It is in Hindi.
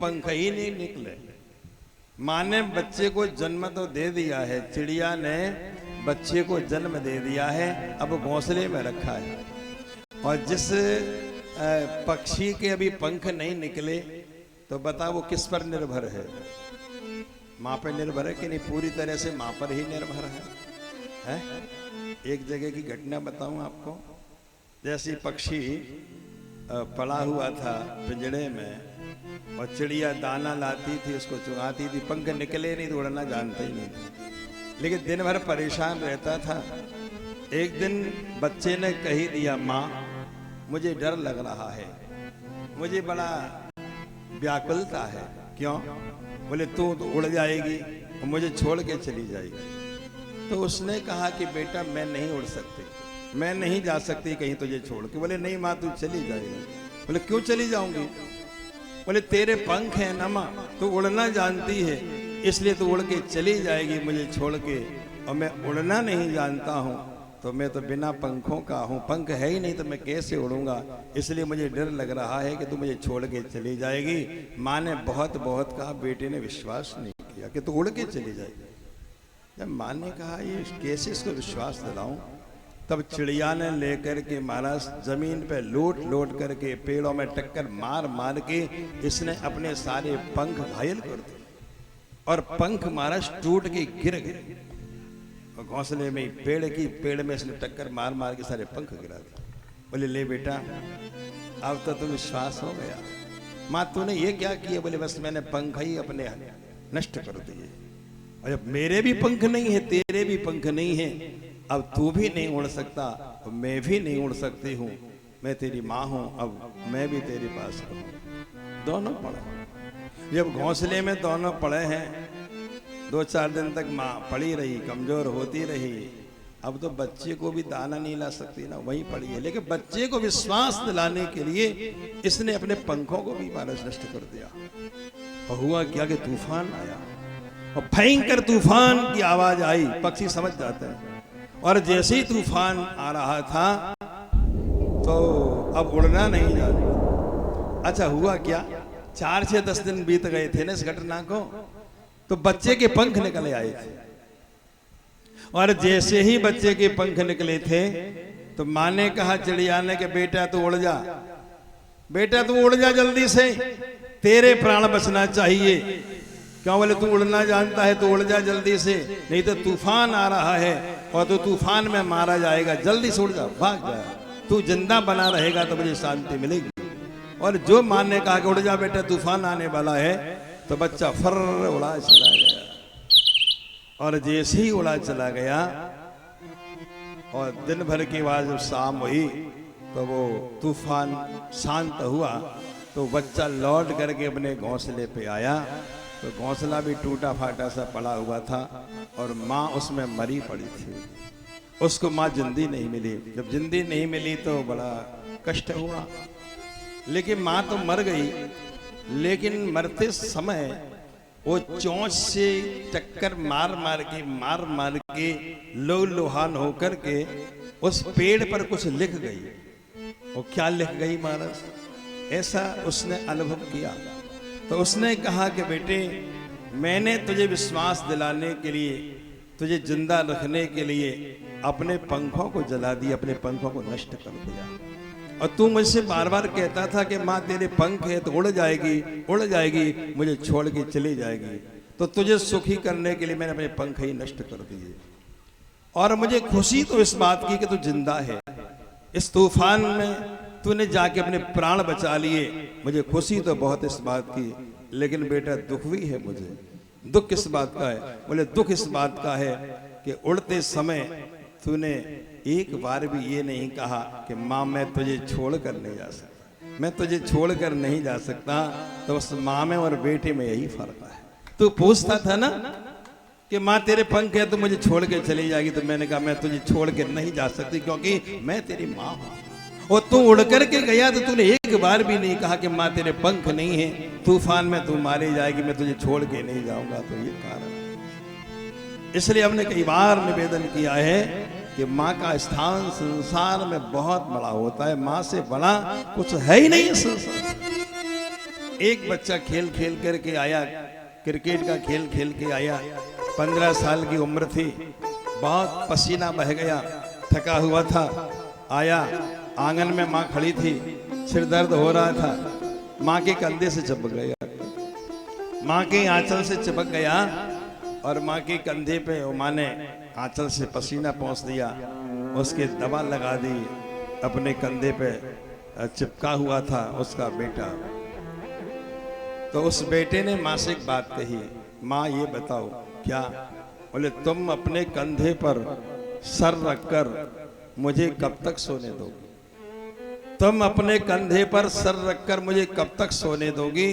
पंख ही नहीं निकले। माँ ने बच्चे को जन्म तो दे दिया है, चिड़िया ने बच्चे को जन्म दे दिया है, अब घोंसले में रखा है। और जिस पक्षी के अभी पंख नहीं निकले तो बता वो किस पर निर्भर है? माँ पर निर्भर है कि नहीं? पूरी तरह से माँ पर ही निर्भर है? एक जगह की घटना बताऊं आपको। जैसी पक्षी पड़ा हुआ था पिंजड़े में और चिड़िया दाना लाती थी, उसको चुगाती थी, पंख निकले नहीं तो उड़ना जानता ही नहीं था, लेकिन दिन भर परेशान रहता था। एक दिन बच्चे ने कही दिया, माँ मुझे डर लग रहा है, मुझे बड़ा व्याकुलता है। क्यों? बोले तू तो उड़ जाएगी और मुझे छोड़ के चली जाएगी। तो उसने कहा कि बेटा मैं नहीं उड़ सकती, मैं नहीं जा सकती कहीं तुझे छोड़ के। बोले नहीं माँ तू चली जाएगी। बोले क्यों चली जाऊंगी? बोले तेरे पंख हैं ना माँ, तू उड़ना जानती है इसलिए तू उड़ के चली जाएगी मुझे छोड़ के, और मैं उड़ना नहीं जानता हूँ तो मैं तो बिना पंखों का हूँ, पंख है ही नहीं तो मैं कैसे उड़ूंगा, इसलिए मुझे डर लग रहा है कि तू मुझे छोड़ के चली जाएगी। माँ ने बहुत बहुत कहा, बेटे ने विश्वास नहीं किया कि तू उड़ के चली जाएगी। जब माँ ने कहा ये कैसे इसको विश्वास दिलाऊं, तब चिड़िया ने लेकर के महाराज जमीन पे लोट लोट करके पेड़ों में टक्कर मार मार के इसने अपने सारे पंख घायल कर दिए और पंख महाराज टूट के गिर गए। और घोंसले में पेड़ में इसने टक्कर मार मार के सारे पंख गिरा दिए। बोले ले बेटा अब तो तुम विश्वास हो गया। माँ तूने ये क्या किया? बोले बस मैंने पंख ही अपने नष्ट कर दिए, और जब मेरे भी पंख नहीं है तेरे भी पंख नहीं है, अब तू भी नहीं उड़ सकता और मैं भी नहीं उड़ सकती हूँ, मैं तेरी माँ हूँ, अब मैं भी तेरे पास हूँ। दोनों पड़े। जब घोंसले में दोनों पड़े हैं, 2-4 दिन तक माँ पड़ी रही, कमजोर होती रही। अब तो बच्चे को भी दाना नहीं ला सकती ना, वहीं पड़ी है। लेकिन बच्चे को विश्वास दिलाने के लिए इसने अपने पंखों को भी महाराज नष्ट कर दिया। और हुआ क्या कि तूफान आया और भयंकर तूफान की आवाज आई। पक्षी समझ जाते हैं, और जैसे ही तूफान आ रहा था तो अब उड़ना नहीं जा रहा। अच्छा हुआ क्या, 4-10 दिन बीत गए थे ना इस घटना को, तो बच्चे के पंख निकले आए थे। और जैसे ही बच्चे के पंख निकले थे तो माँ ने कहा चिड़िया ने कि बेटा तू उड़ जा, बेटा तू उड़ जा जल्दी से, तेरे प्राण बचना चाहिए। क्यों? बोले तू उड़ना जानता है तो उड़ जा जल्दी से, नहीं तो तूफान आ रहा है और तो तूफान में मारा जाएगा, जल्दी से उड़ जा, भाग जा, तू जिंदा बना रहेगा तो मुझे शांति मिलेगी। और जो माँ ने कहा कि उड़ जा बेटा तूफान आने वाला है, तो बच्चा फर उड़ा चला गया। और जैसे ही उड़ा चला गया और दिन भर के बाद जब शाम हुई तो वो तूफान शांत हुआ, तो बच्चा लौट करके अपने घोंसले पे आया तो घोंसला भी टूटा फाटा सा पड़ा हुआ था और माँ उसमें मरी पड़ी थी। उसको माँ जिंदी नहीं मिली। जब जिंदी नहीं मिली तो बड़ा कष्ट हुआ, लेकिन माँ तो मर गई। लेकिन मरते समय वो चोंच से टक्कर मार मार के लोहान होकर के उस पेड़ पर कुछ लिख गई। वो क्या लिख गई महाराज, ऐसा उसने अनुभव किया। तो उसने कहा कि बेटे मैंने तुझे विश्वास दिलाने के लिए, तुझे जिंदा रखने के लिए अपने पंखों को जला दिया, अपने पंखों को नष्ट कर दिया। और तू मुझसे बार बार कहता था कि माँ तेरे पंख है तो उड़ जाएगी मुझे छोड़ के चली जाएगी, तो तुझे सुखी करने के लिए मैंने अपने पंख ही नष्ट कर दिए। और मुझे खुशी तो इस बात की कि तू जिंदा है, इस तूफान में तूने जाके अपने प्राण बचा लिए, मुझे खुशी तो बहुत इस बात की, लेकिन बेटा दुख भी है मुझे। दुख किस बात का है? बोले दुख इस बात का है कि उड़ते समय तूने एक बार भी ये नहीं कहा कि माँ मैं तुझे छोड़ कर नहीं जा सकता, मैं तुझे छोड़ कर नहीं जा सकता। तो उस माँ में और बेटे में यही फर्क है। तू पूछता था ना कि माँ तेरे पंख है तो मुझे छोड़ के चली जाएगी, तो मैंने कहा मैं तुझे छोड़ के नहीं जा सकती क्योंकि मैं तेरी माँ हूँ। और तू उड़ करके गया तो तूने एक बार भी नहीं कहा कि माँ तेरे पंख नहीं है, तूफान में तू मारी जाएगी, मैं तुझे छोड़ के नहीं जाऊंगा। तो ये कारण, इसलिए हमने कई बार निवेदन किया है कि माँ का स्थान संसार में बहुत बड़ा होता है। माँ से बड़ा कुछ है ही नहीं संसार। एक बच्चा खेल खेल करके आया, क्रिकेट का खेल खेल के आया, 15 साल की उम्र थी, बहुत पसीना बह गया, थका हुआ था, आया, आंगन में माँ खड़ी थी, सिर दर्द हो रहा था, माँ के कंधे से चिपक गया, माँ के आंचल से चिपक गया और माँ के कंधे पे माँ ने आंचल से पसीना पहुँच दिया, उसके दवा लगा दी, अपने कंधे पे चिपका हुआ था उसका बेटा। तो उस बेटे ने माँ से एक बात कही, माँ ये बताओ क्या? बोले तुम अपने कंधे पर सर रखकर मुझे कब तक सोने दोगी? तुम अपने कंधे पर सर रखकर मुझे कब तक सोने दोगी?